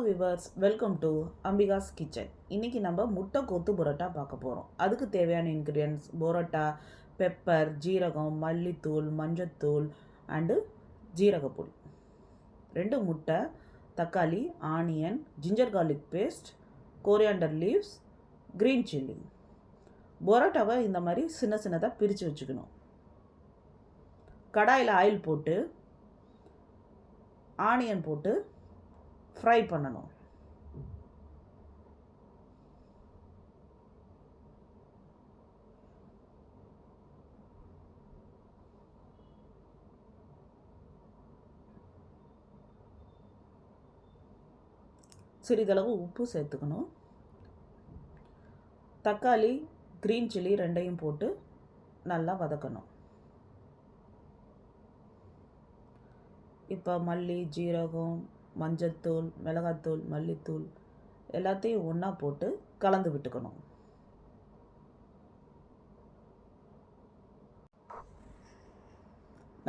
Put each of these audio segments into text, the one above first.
Viewers, welcome to Ambika's kitchen. இன்றைக்கி நம்ம முட்டை கொத்து பரோட்டா பார்க்க போகிறோம். அதுக்கு தேவையான இன்க்ரீடியன்ஸ் பரோட்டா, பெப்பர், ஜீரகம், மல்லித்தூள், மஞ்சத்தூள் அண்டு ஜீரகப்பொடி, 2 முட்டை, தக்காளி, onion, ginger garlic paste, coriander leaves, green chilli. பரோட்டாவை இந்த மாதிரி சின்ன சின்னதாக பிரித்து வச்சுக்கணும். கடாயில் ஆயில் போட்டு ஆனியன் போட்டு ஃப்ரை பண்ணணும். சிறிதளவு உப்பு சேர்த்துக்கணும். தக்காளி, க்ரீன் சில்லி 2ஐயும் போட்டு நல்லா வதக்கணும். இப்போ மல்லி, ஜீரகம், மஞ்சத்தூள், மிளகாத்தூள், மல்லித்தூள் எல்லாத்தையும் ஒன்றா போட்டு கலந்து விட்டுக்கணும்.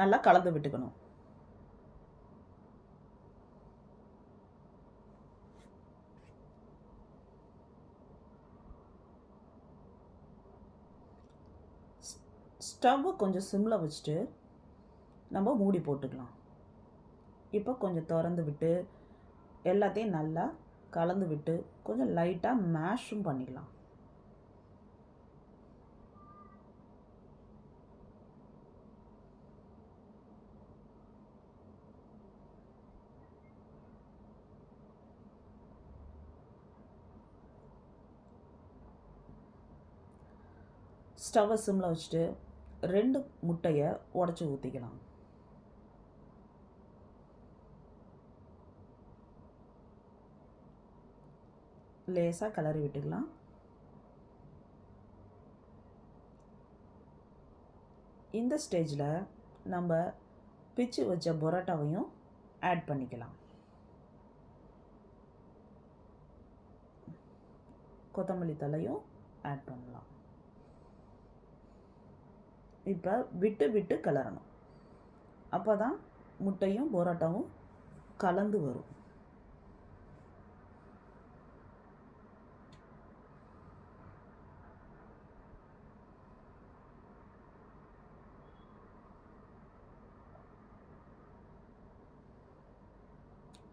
நல்லா கலந்து விட்டுக்கணும். ஸ்டவ்வை கொஞ்சம் சிம்மில் வச்சுட்டு நம்ம மூடி போட்டுக்கலாம். இப்போ கொஞ்சம் திறந்து விட்டு எல்லாத்தையும் நல்லா கலந்து விட்டு கொஞ்சம் லைட்டாக மேஷும் பண்ணிக்கலாம். ஸ்டவ்வை சிம்மில் வச்சுட்டு 2 முட்டையை உடச்சி ஊற்றிக்கலாம். லேசாக கிளறி விட்டுக்கலாம். இந்த ஸ்டேஜில் நம்ம பிச்சு வச்ச பரோட்டாவையும் ஆட் பண்ணிக்கலாம். கொத்தமல்லி தழையும் ஆட் பண்ணலாம். இப்போ விட்டு விட்டு கிளறணும். அப்போ தான் முட்டையும் பரோட்டாவும் கலந்து வரும்.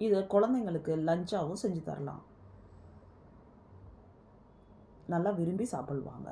இதை குழந்தைங்களுக்கு லஞ்சாகவும் செஞ்சு தரலாம். நல்லா விரும்பி சாப்பிடுவாங்க.